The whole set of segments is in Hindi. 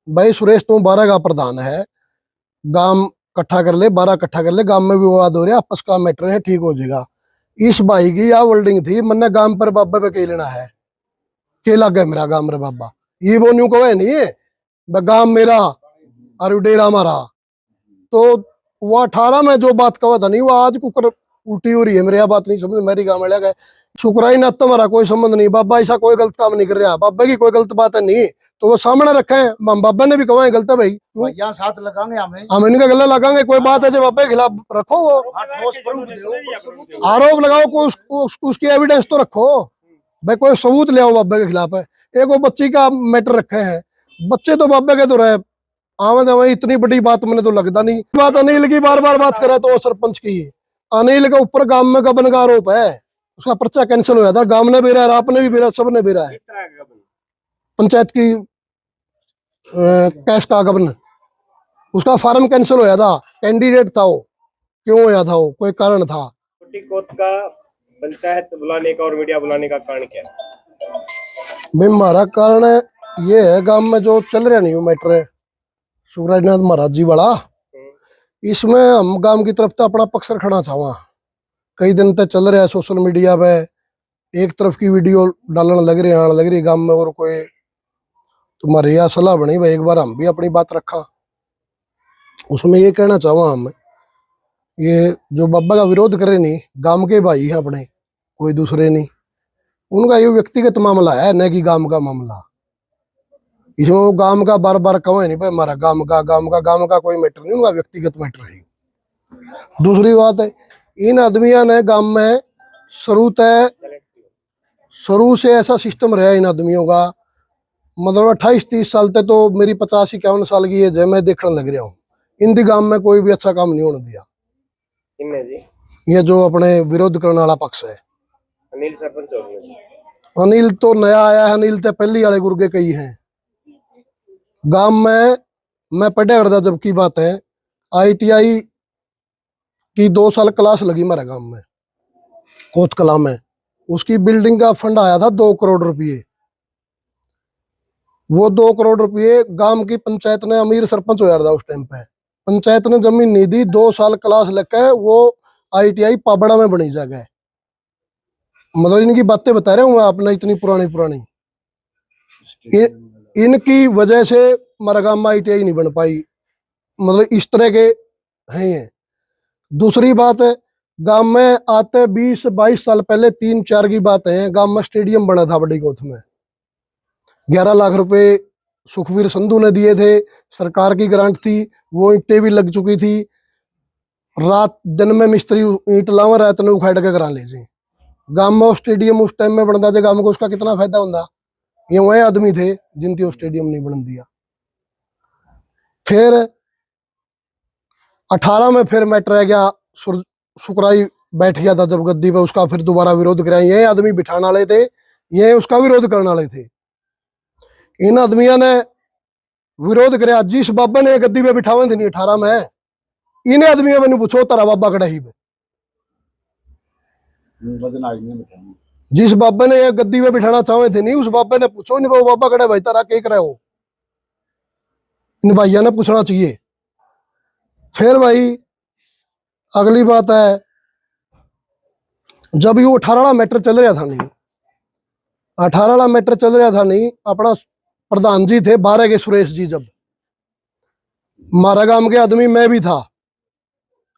भाई सुरेश तुम 12 का प्रधान है, गांव इकट्ठा कर ले, 12 इकट्ठा कर ले, गांव में भी विवाद हो रहा है, आपस का मैटर है, ठीक हो जाएगा। इस भाई की या होल्डिंग थी, मैंने गांव पर बाबा पे कही लेना है, के लग गया मेरा गांव रे बाबा, ये वो न्यू कहे नहीं है गांव मेरा और डेरा हमारा। तो वो 18 में जो बात कहा था नहीं, वो आज कुकर उल्टी हो रही है मेरी, बात नहीं समझ मेरी गांव में लगा। शुक्राई ना तुम्हारा कोई संबंध नहीं, बाबा ऐसा कोई गलत काम नहीं कर रहा, बाबा की कोई गलत बात है नहीं, तो वो सामने रखे हैं, बाबा ने भी कहा है गलत है भाई, यहाँ साथ लगाएंगे हम इनका गला लगाएंगे, कोई बात है जो बाबा के खिलाफ रखो, वो आरोप लगाओ, को उसकी एविडेंस तो रखो भाई, कोई सबूत ले आओ बाबा के खिलाफ है। एक वो बच्ची का मैटर रखे हैं, बच्चे तो बाबा के तो रहे, आवा जावा इतनी बड़ी बात मैंने तो लगता नहीं। बात अनिल की बार बार बात करे, तो वो सरपंच की अनिल के ऊपर गांव में गबन का आरोप है, उसका पर्चा कैंसिल हुआ था, गांव ने भी रहा, आपने भी रहा, सबने भी रहा है, पंचायत की कैश का गबन, उसका फार्म कैंसिल होया था, कैंडिडेट था वो, क्यों होया था वो, कोई कारण था। कोट का पंचायत बुलाने का और मीडिया बुलाने का कारण क्या है? भाई हमारा कारण ये है, गांव में जो चल रहा नहीं वो मैटर सुखराजनाथ महाराज जी वाला, इसमें हम गांव की तरफ से अपना पक्ष रखना चाहवा, कई दिन तक चल रहा है सोशल मीडिया पे, एक तरफ की वीडियो डालने लग रही आने लग रही गांव में, और कोई तुम्हारी यह सलाह बनी भाई एक बार हम भी अपनी बात रखा। उसमें ये कहना चाहवा हम, ये जो बाबा का विरोध करे नहीं, गांव के भाई हैं अपने, कोई दूसरे नहीं, उनका ये व्यक्तिगत मामला है, न कि गांव का मामला। इसमें वो गांव का बार बार कहे नहीं भाई हमारा गांव का कोई मैटर नहीं, उनका व्यक्तिगत मैटर है। दूसरी बात है, इन आदमियों ने गांव में शुरू से ऐसा सिस्टम रहा इन आदमियों का, मतलब 28-30 साल तक, तो मेरी 50-51 साल की एज है, मैं देखने लग रहा हूँ, इन गांव में कोई भी अच्छा काम नहीं होने दिया। जी? ये जो अपने विरोध करने वाला पक्ष है, अनिल सरपंच हो गए। अनिल तो नया आया है, अनिल तो पहली वाले गुर्गे कई हैं गांव में। मैं पढ़ा करता जब की बात है, ITI की 2 साल क्लास लगी मेरे गांव में, कोत कला में, उसकी बिल्डिंग का फंड आया था 2 करोड़ रुपये। वो 2 करोड़ रुपये गांव की पंचायत ने, अमीर सरपंच हो था उस टाइम पे, पंचायत ने जमीन नहीं दी, 2 साल क्लास लेकर वो ITI पाबड़ा में बनी जगह। मतलब इनकी बातें बता रहे हूँ आपने, इतनी पुरानी इनकी वजह से हमारा गांव में ITI नहीं बन पाई, मतलब इस तरह के हैं ये। दूसरी बात है, गांव में आते 20-22 साल पहले 3-4 की बात है, गांव में स्टेडियम बना था बड़ी गोथ में, 11 लाख रुपए सुखवीर संधू ने दिए थे, सरकार की ग्रांट थी, वो ईंटें भी लग चुकी थी, रात दिन में मिस्त्री ईंट लावा, रात ने उखाड़ के करा लीजिए। गांव में स्टेडियम उस टाइम में बनता था, गांव को उसका कितना फायदा होता, ये वही आदमी थे जिनकी वो स्टेडियम नहीं बन दिया। फिर 18 में फिर मैटर रह गया, सुकराई बैठ गया था जब गद्दी पे, उसका फिर दोबारा विरोध कराया, ये आदमी बिठाने वाले थे, ये उसका विरोध करने वाले थे। इन आदमियों ने विरोध कराया, जिस बाबा ने गद्दी पे बिठावे थे नहीं 18 में, इन आदमियों मैंने पूछो तारा बाबा कड़ा ही पे, जिस बाबा ने ये गद्दी पे बिठाना चाहे थे नहीं, उस बाबा ने पूछो नहीं, वो बाबा कड़ा भाई तारा क्या करे हो, इन भाइयों ने पूछना चाहिए। फिर भाई अगली बात है, जब ये 18 वाला मैटर चल रहा था नहीं, 18 वाला मैटर चल रहा था नहीं, अपना प्रधान जी थे 12 के सुरेश जी, जब मारा गांव के आदमी मैं भी था,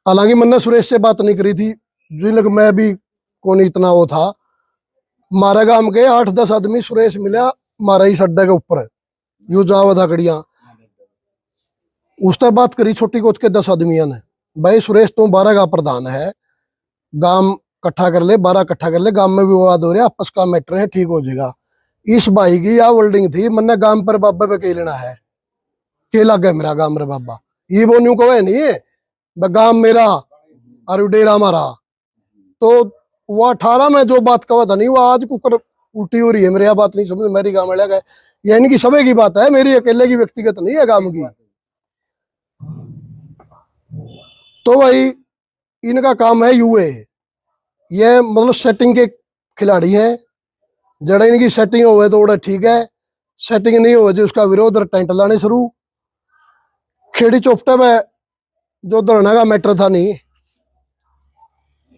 हालांकि मैंने सुरेश से बात नहीं करी थी, जो लग मैं भी कौन इतना वो था, मारा गांव के 8-10 आदमी सुरेश मिला मारा ही अड्डे के ऊपर, यू जावा था कड़िया, उससे बात करी छोटी कोच के 10 आदमियों ने, भाई सुरेश तुम 12 का प्रधान है, गांव इकट्ठा कर ले, 12 इकट्ठा कर ले, गांव में भी विवाद हो रहा, आपस का मैटर है, ठीक हो जाएगा। इस भाई की या होल्डिंग थी, मैंने गांव पर बाबा पे कही लेना है, के लग गया मेरा गांव रे बाबा, ये वो न्यू कहे नहीं है गांव मेरा और डेरा हमारा। तो वो 18 में जो बात कहा था नहीं, वो आज कुकर उल्टी हो रही है मेरे, बात नहीं समझ मेरी गांव में लगा, ये इनकी सभी की बात है, मेरी अकेले की व्यक्तिगत नहीं है गांव की। तो भाई इनका काम है यूए, ये मतलब सेटिंग के खिलाड़ी हैं, जड़ा इनकी सेटिंग हो तो ठीक है, सेटिंग नहीं हो जो उसका विरोध टेंट लाने शुरू, खेड़ी चौपटे में जो धरना का मैटर था नहीं,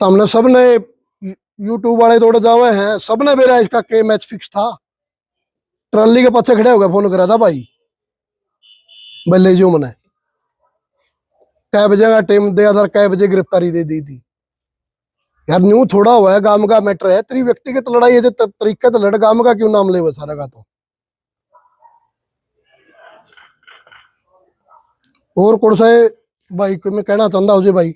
तो हमने सबने यूट्यूब वाले तोड़ जावे हैं, सबने मेरा इसका के मैच फिक्स था। ट्रॉली के पीछे खड़े हो गए, फोन करा था भाई बल्ले जो मैंने कै बजे का टाइम दिया था, कै बजे गिरफ्तारी दे दी थी। यार न्यू थोड़ा हुआ है, गांव का मैटर है, तेरी व्यक्तिगत लड़ाई है जो तरीके तो लड़, गांव का क्यों नाम ले वो सारा का। तो और कौन सा भाई को मैं कहना चाहता हूँ जी भाई,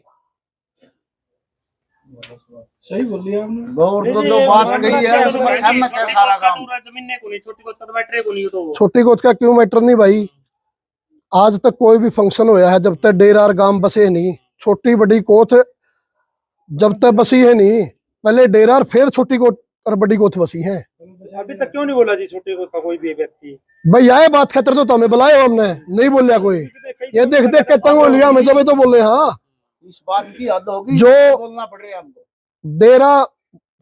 सही बोल लिया आपने। और तो जो बात कही है उसमें सहमत है सारा काम। जमीन को नहीं, छोटी कोत का मैटर को नहीं, तो छोटी कोच का क्यों मैटर नहीं भाई। आज तक कोई भी फंक्शन होया है जब तक डेरार गांव बसे नहीं, छोटी बड़ी कोथ जब तक बसी है नहीं, पहले डेरार फिर छोटी कोथ और बड़ी कोथ बसी है। अभी तक क्यों नहीं बोला जी छोटी कोत का कोई भी व्यक्ति? भाई आए बात खतर तो हमें बुलाए, हमने नहीं बोलिया कोई। ये देख देख के तंग हो लिया हमें, जब तो बोले हाँ इस बात की हद होगी जो बोलना पड़ेगा हमको। डेरा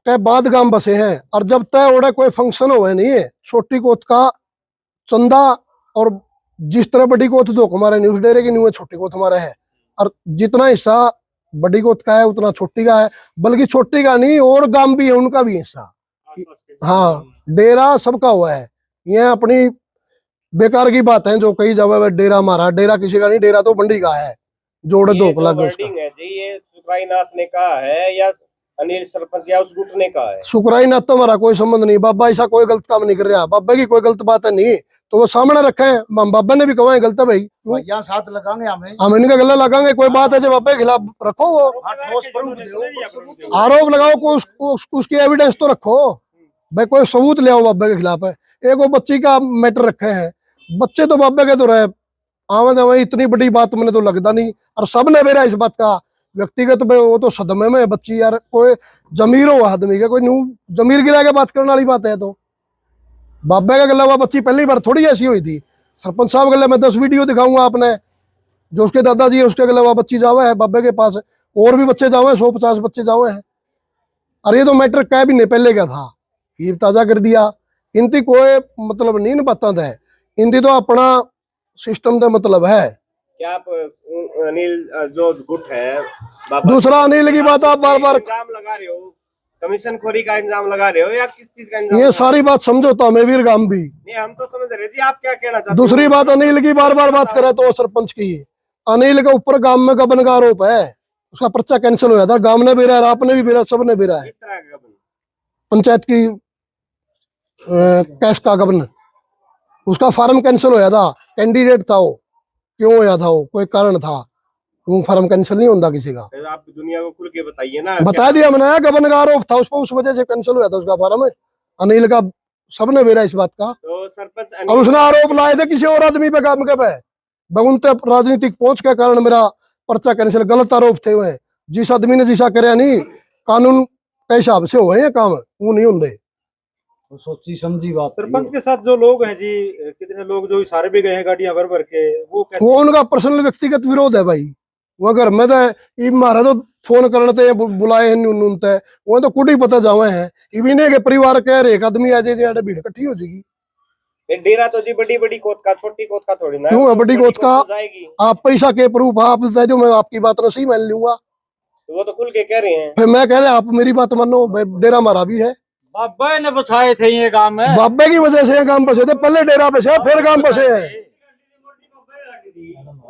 के बाद गांव बसे हैं, और जब तक ओड़ा कोई फंक्शन हुआ नहीं है, छोटी कोत का चंदा और जिस तरह बड़ी कोत दो हमारे न्यूज डेरे की न्यू है, छोटी कोत हमारा है, और जितना हिस्सा बड़ी कोत का है उतना छोटी का है, बल्कि छोटी का नहीं और गांव भी है उनका भी हिस्सा। हाँ डेरा सबका हुआ है, ये अपनी बेकार की बात है जो कही जावे डेरा हमारा, डेरा किसी का नहीं, डेरा तो बंडी का है, जोड़ दो लग उसका। है जी, ये सुखराईनाथ ने कहा है या अनिल सरपंच या उस गुट ने कहा है? सुखराईनाथ तो हमारा कोई संबंध नहीं, बाबा ऐसा कोई गलत काम नहीं कर रहा, बाबा की कोई गलत बात है नहीं, तो वो सामने रखे हैं, बाबा ने भी कहा है गलत है भाई, यहाँ साथ लगाएंगे हमें, हम इनका गला लगाएंगे, कोई बात है जब बाबा के खिलाफ रखो, वो हाँ, ठोस प्रूफ दो। आरोप लगाओ को उसकी एविडेंस तो रखो भाई, कोई सबूत ले आओ बाबा के खिलाफ है। एक वो बच्ची का मैटर रखे हैं, बच्चे तो बाबा के तो रहे आवा जावा, इतनी बड़ी बात मैंने तो लगता नहीं, और सबने मेरा इस बात का व्यक्तिगत में वो तो सदमे में है बच्ची। यार कोई जमीर हो आदमी का, कोई न्यू जमीर गिरा के बात करने वाली बात है। तो बाबा का गला हुआ बच्ची पहली बार थोड़ी ऐसी हुई थी, सरपंच साहब गले मैं 10 वीडियो दिखाऊंगा आपने, जो उसके दादाजी है उसके गले हुआ बच्ची जावा है बाबा के पास, और भी बच्चे जावे 150 बच्चे जावे हैं। और ये तो मैटर कह भी नहीं पहले का था, ये ताजा कर दिया, इनती कोई मतलब नहीं पता था, इनती तो अपना सिस्टम का मतलब है। क्या आप अनिल जो गुट है दूसरा अनिल की बात आप बार बार इल्जाम लगा रहे हो, कमीशन खोरी का इल्जाम लगा रहे हो या किस चीज का इल्जाम? ये सारी बात समझौता में वीर गांव भी। नहीं हम तो समझ रहे थे, आप क्या कहना चाहते हो? दूसरी बात अनिल की बार बार बात करे तो सरपंच की, अनिल के ऊपर गांव में गबन का आरोप है, उसका पर्चा कैंसिल हो था, गांव ने भी रहा, आपने भी रहा, सबने भी रहा है। किस तरह का गबन? पंचायत की कैश का गबन, उसका फार्म कैंसिल होया था, कैंडिडेट था वो, क्यों होया था वो, कोई कारण था, वो फार्म कैंसिल नहीं होता किसी का। फिर आप दुनिया को खुल के बताइए ना। बता दिया मैंने, गबन का आरोप था उस पर, उस वजह से कैंसिल हुआ था उसका फार्म, अनिल का सबने मेरा इस बात का। तो सरपंच और उसने आरोप लाए थे किसी और आदमी पे काम के पे, बगुनते राजनीतिक पहुंच के कारण मेरा पर्चा कैंसिल, गलत आरोप थे वह, जिस आदमी ने जिसा करे नहीं, कानून के हिसाब से हुए हैं काम, वो नहीं होंगे। तो सोची समझी बात। सरपंच के साथ जो लोग हैं जी, कितने लोग जो इशारे भी गए हैं गाड़ियां भर भर के, वो कैसे? वो उनका पर्सनल व्यक्तिगत विरोध है भाई, वो अगर मैं तो मारा तो फोन करते बुलाए हैं न्यून तय, वो तो कुछ ही पता जावे हैं, इवी ने के परिवार कह रहे एक आदमी आ जाए भीड़ इकट्ठी हो जाएगी। ये डेरा तो जी बड़ी बड़ी कोत का, छोटी कोत का थोड़ी ना। क्यों है बड़ी कोत का? तो जाएगी, आप पैसा के प्रूफ आप दे दो, मैं आपकी बात ना सही मान लूंगा, तो वो तो खुल के कह रहे हैं। फिर मैं कह रहा आप मेरी बात मानो, डेरा हमारा भी है, बाबा ने बसाए थे ये गांव में, बाबे की वजह से गांव बसे थे, पहले डेरा बसे फिर गांव बसे हैं।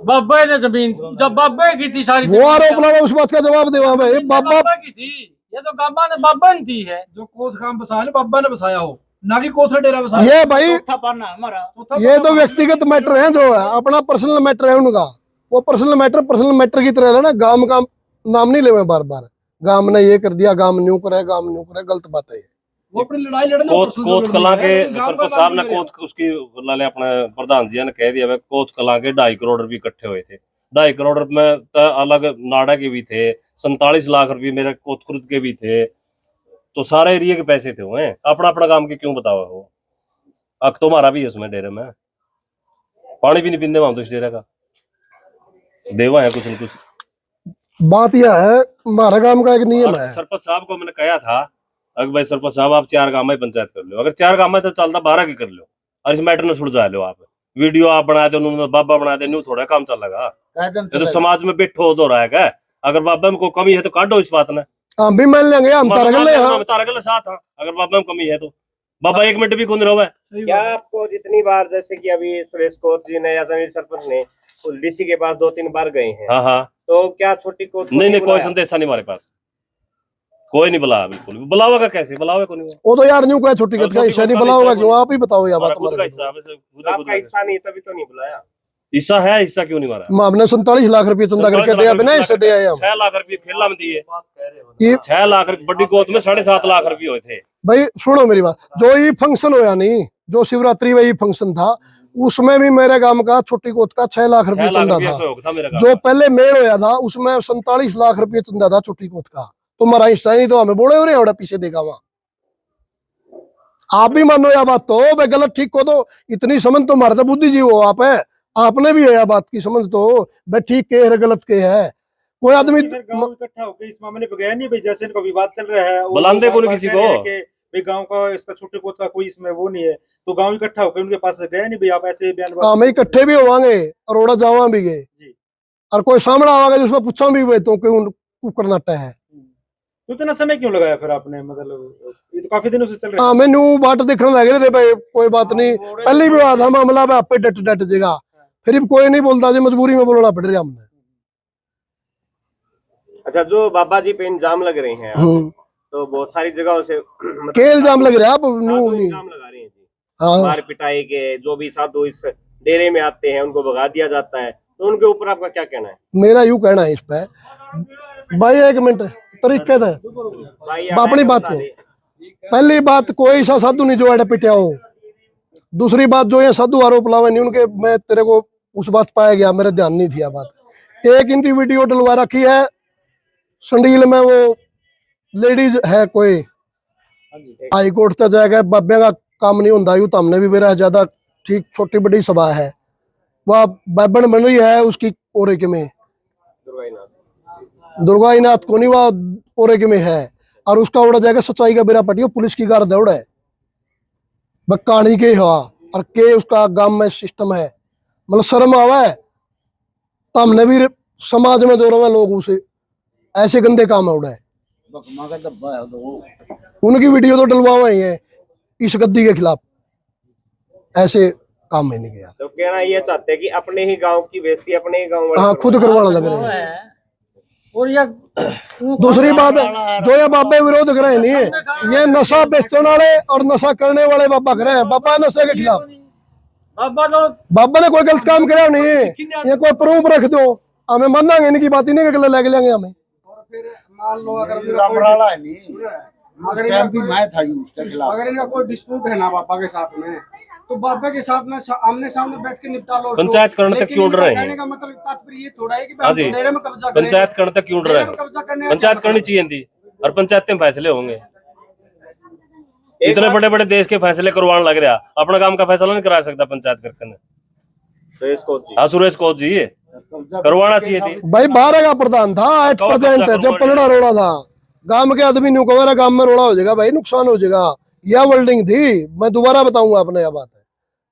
बाबा ने जमीन जब बाबा की थी सारी, वो आरोप लगा, उस बात का जवाब देवा भाई, बाबा बाबा की थी, ये तो बाबा ने दी है। जो कोथ काम बसाया बाबा ने बसाया हो, ना कि कोथरा डेरा बसाया। ये भाई चौथा पाना हमारा। ये तो व्यक्तिगत मैटर है, जो है अपना पर्सनल मैटर है उनका, वो पर्सनल मैटर की तरह है ना, गांव का नाम नहीं ले बार बार, गांव ने ये कर दिया, गांव न्यू करे, गांव न्यू करे, गलत बात है। वो अपनी लड़ाई लड़ने कोत कला के सरपंच साहब ने कोत उसकी लाले अपने प्रधान जी ने कह दिया भाई, कोत कला के 2.5 करोड़ रुपए इकट्ठे हुए थे, 2.5 करोड़ में तो अलग नाड़ा के भी थे, 47 लाख रुपए मेरे कोत खुर्द के भी थे, तो सारे एरिया के पैसे थे हुए, अपना अपना काम के क्यों बताओ हो। हक तो हमारा भी है उसमें, डेरे में पानी भी नहीं पीने वहां तो इस डेरे का देवा है कुछ न कुछ। बात यह है, हमारा काम का एक नियम है, सरपंच साहब को मैंने कहा था, अगर भाई सरपंच साहब आप 4 गांव में पंचायत कर लो, अगर 4 गांव में तो चलता 12 की कर लो, और इस मैटर ने सुलझा लो आप, वीडियो आप बनाए थे उन्होंने बाबा बनाए थे न्यू थोड़ा काम चलेगा। ये तो समाज में बिठो तो रहा है क्या? अगर बाबा में कोई कमी है तो काटो इस बात ने। हम भी मान लेंगे, हम तारा कर ले। हाँ तारा गले साथ हाँ। अगर बाबा में कमी है तो बाबा 1 मिनट भी कौन रहा है। सही क्या बात है। आपको जितनी बार जैसे कि अभी सुरेश कोच जी ने या जमीर सरपंच ने उस डीसी के पास 2-3 बार गए हैं, हाँ हाँ तो क्या छोटी कोच को नहीं नहीं कोई बुलाया? संदेशा नहीं हमारे पास, कोई नहीं बुलाया, बिल्कुल भी बुलाओगा कैसे, बुलाओगे को नहीं। वो तो यार न्यू क्या छोटी कद का हिस्सा नहीं बुलाओगा क्यों? आप ही बताओ यार बात खुद का हमारे हिस्सा है, वैसे खुद आपका का हिस्सा नहीं तभी तो नहीं बुलाया। हिस्सा है, हिस्सा क्यों नहीं मारा? हमने 47 लाख रुपए चंदा करके दिया, बिना हिस्से दिया है हम। 6 लाख रुपए खेला में दिए, ये 6 लाख बड़ी कोच में 7.5 लाख रुपए हुए थे। भाई सुनो मेरी बात, जो ये फंक्शन होया नहीं, जो शिवरात्रि में ये फंक्शन था, उसमें भी मेरे गांव का छोटी कोत का 6 लाख 6 रुपए लाख चंदा रुपये था। सहयोग था मेरा जो पहले मेल होया था उसमें 47 लाख रुपए चंदा था छोटी कोत का। तुम्हारा हिस्सा नहीं तो हमें बोले हो रहे हैं पीछे देखा वहां। आप भी मानो या बात तो भाई गलत ठीक को तो इतनी समझ तो मारते बुद्धिजीव हो आप है, आपने भी है या बात की समझ तो भाई ठीक के है गलत के है। कोई आदमी इधर गांव इकट्ठा होकर इस मामले पे गया नहीं भाई, जैसे इनका विवाद चल रहा है वो बुलाते को नहीं बार-बार किसी कह रहे हैं को। कि भाई गांव का इसका छोटे पोत का कोई इसमें वो नहीं है, तो गांव इकट्ठा होकर उनके पास गया नहीं भाई आप ऐसे बयान हम इकट्ठे भी होवांगे अरोड़ा जावा भी गए जी। और कोई सामने आवागा जिसमें पूछा भी भाई तो क्यों कुकर नाटा है। तो इतना समय क्यों लगाया फिर आपने, मतलब ये तो काफी दिनों से चल रहा है। हाँ मैनू बाट देखने लग रहे थे भाई कोई बात नहीं, पहले भी हुआ था मामला में आप पे डट डट जगह, फिर भी कोई नहीं बोलता जी, मजबूरी में बोलना पड़ रहा हमने। अच्छा, जो बाबा जी पे इल्जाम लग रहे हैं तो बहुत सारी जगहों से के इल्जाम लग रहा है आप साधु नहीं। इल्जाम लगा रहे हैं जी, हाँ मार पिटाई के। जो भी साधु इस डेरे में आते हैं उनको भगा दिया जाता है, तो उनके ऊपर आपका क्या कहना है? मेरा यूं कहना है इस पे भाई, 1 मिनट तरीके से भाई अपनी बात को। पहली बात कोई सा साधु नहीं जो अड़े पिटिया हो। दूसरी बात जो ये साधु आरोप लावे नहीं उनके, मैं तेरे को उस बात पाया गया, मेरे ध्यान नहीं थी बात। एक इनकी वीडियो डलवा रखी है संडील में, वो लेडीज है कोई हाई कोर्ट तक जाएगा, बाबे का काम नहीं होता यूं तो हमने भी मेरा ज्यादा ठीक, छोटी बड़ी सभा है वह बाबन बन रही है उसकी ओरे के में, दुर्गाईनाथ को नहीं वह ओरे के में है, और उसका उड़ा जाएगा सच्चाई का बेरा पटियो पुलिस की गार दौड़ है कहानी के हवा और के उसका गांव में सिस्टम है, मतलब शर्म आवा है। तो हमने भी समाज में जो रहे लोग उसे ऐसे गंदे काम है उड़े, उनकी वीडियो तो डलवा ही है इस गद्दी के खिलाफ, ऐसे काम में नहीं गया। तो कहना ये चाहते हैं कि अपने ही गांव की बेइज्जती अपने ही गांव वाले हाँ खुद करवाना लग रहे हैं। और ये दूसरी बात जो ये बाबे विरोध कर रहे हैं नहीं, ये नशा बेचने वाले और नशा करने वाले बाबा कर रहे हैं, बाबा नशे के खिलाफ। बाबा तो बाबा ने कोई गलत काम करा नहीं है, ये कोई प्रूफ रख दो हमें मानेंगे, इनकी बात ही नहीं कि लेके लेंगे हमें। फिर मान लो अगर रामराला है नहीं, उस अगर टाइम भी मैं था ही उसके खिलाफ। अगर इनका कोई डिस्प्यूट है ना बाबा के साथ में, तो बाबा के साथ में आमने सामने बैठ के निपटा लो। पंचायत करने तक क्यों उड़ रहे हैं? कहने का मतलब तात्पर्य ये थोड़ा है कि हाँ जी, डेरे में कब्जा करें, पंचायत करने तक क्यों उड़ रहे डेरे में हैं? कब्जा करने पंचायत करनी चाहिए थी और पंचायत में फैसले होंगे। इतने बड़े बड़े देश के फैसले करवाने लग रहा, अपना काम का फैसला नहीं करा सकता पंचायत करके। हाँ सुरेश कोच जी करवाना चाहिए थी। भाई 12 का प्रधान था 8% है, जब पलड़ा रोड़ा था गांव के आदमी न्यू कवेरा गांव में रोड़ा हो जाएगा भाई, नुकसान हो जाएगा। यह वर्ल्डिंग थी, मैं दोबारा बताऊंगा अपने यह बात है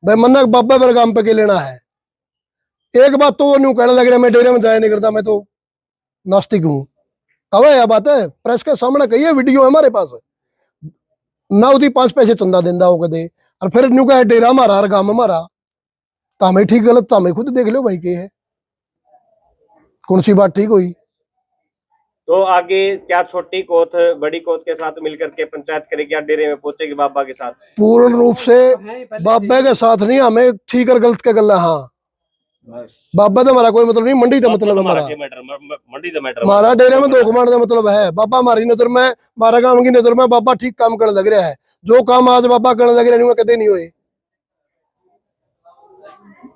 भाई, मन्ना बाबा मेरे गांव पे के लेना है। एक बात तो वो न्यू कहने लग रहा मैं डेरे में जाया नहीं करता, मैं तो नास्तिक हूँ। कब है यह बात है, प्रेस के सामने कही है, वीडियो है हमारे पास, ना उदी 5 पैसे चंदा देंदा हो दे और फिर न्यू कहे डेरा हमारा और गांव हमारा, तो हमें ठीक गलत तो हमें खुद देख लो भाई के है कौन सी बात ठीक हुई। तो आगे क्या छोटी कोत बड़ी कोत के साथ मिलकर के पंचायत करेगी या डेरे में पहुंचेगी बाबा के साथ? पूर्ण रूप से बाबे के साथ नहीं, हमें ठीक और गलत के गला। हाँ बाबा तो हमारा कोई मतलब नहीं, मंडी का मतलब है हमारा, मंडी का मैटर हमारा डेरे में 2 कमांड का मतलब है। बाबा हमारी नजर में, हमारा गांव की नजर में बाबा ठीक काम करने लग रहा है। जो काम आज बाबा करने लग रहे हैं कदे नहीं हुए।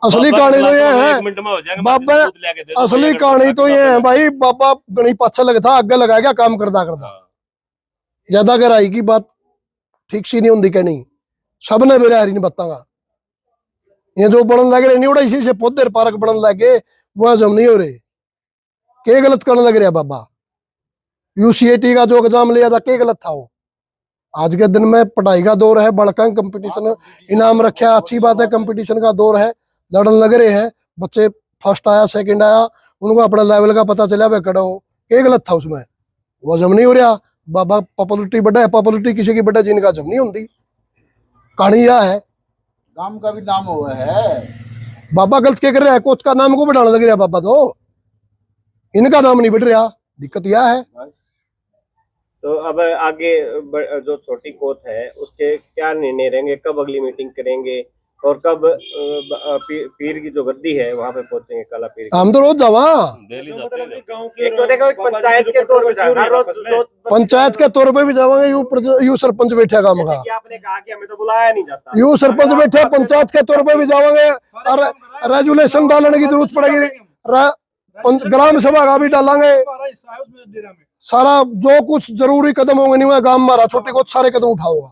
असली कहानी तो ये है बाबा, असली कहानी तो ये है भाई, बाबा गणी पाछा लगता आगे लगा गया काम करता करता, ज्यादा गहराई की बात ठीक सी नहीं होती क्या नहीं, सबने मेरे हरी नहीं बतागा। ये जो बनने लग रहे नहीं उड़ा इसी से पौधे पार्क बनने लगे, वहां जम नहीं हो रहे, के गलत करने लग रहा बाबा। यूसीएटी का जो एग्जाम लिया था के गलत था वो। आज के दिन में पढ़ाई का दौर है, बड़का कंपटीशन इनाम रखा, अच्छी बात है, कंपटीशन का दौर है, लड़न लग रहे हैं बच्चे, फर्स्ट आया सेकंड आया, उनको अपना लेवल का पता चला वे कड़ा हो, क्या गलत था उसमें, वो जम नहीं हो रहा। बाबा पॉपुलरिटी बढ़ा है, पॉपुलरिटी किसी की बढ़ा जिनका जम नहीं होती, कहानी यह है। गांव का भी नाम हुआ है। बाबा गलत क्या कर रहा है, कोच का नाम को बढ़ाने लग रहा बाबा, तो इनका नाम नहीं बढ़ रहा, दिक्कत यह है। तो अब आगे जो छोटी कोत है उसके क्या निर्णय रहेंगे, कब अगली मीटिंग करेंगे और कब पीर की जो गद्दी है वहां पे पहुंचेंगे, काला पीर की? हम तो रोज जावा, डेली तो जाते मतलब हैं। कि गांव के एक तो देखो एक पंचायत के तौर पे जाना, पंचायत के तौर पे भी जावांगे, यू सरपंच बैठा काम का, जैसे कि आपने कहा कि हमें तो बुलाया नहीं जाता, यू सरपंच बैठे, पंचायत के तौर पे भी जावांगे, और रेजुलेशन डालने की जरूरत पड़ेगी, ग्राम सभा का भी डालेंगे, हमारा हिस्सा है उसमें डेरा में। सारा जो कुछ जरूरी कदम होंगे नहीं हुआ गांव हमारा छोटे को सारे कदम उठाओगा।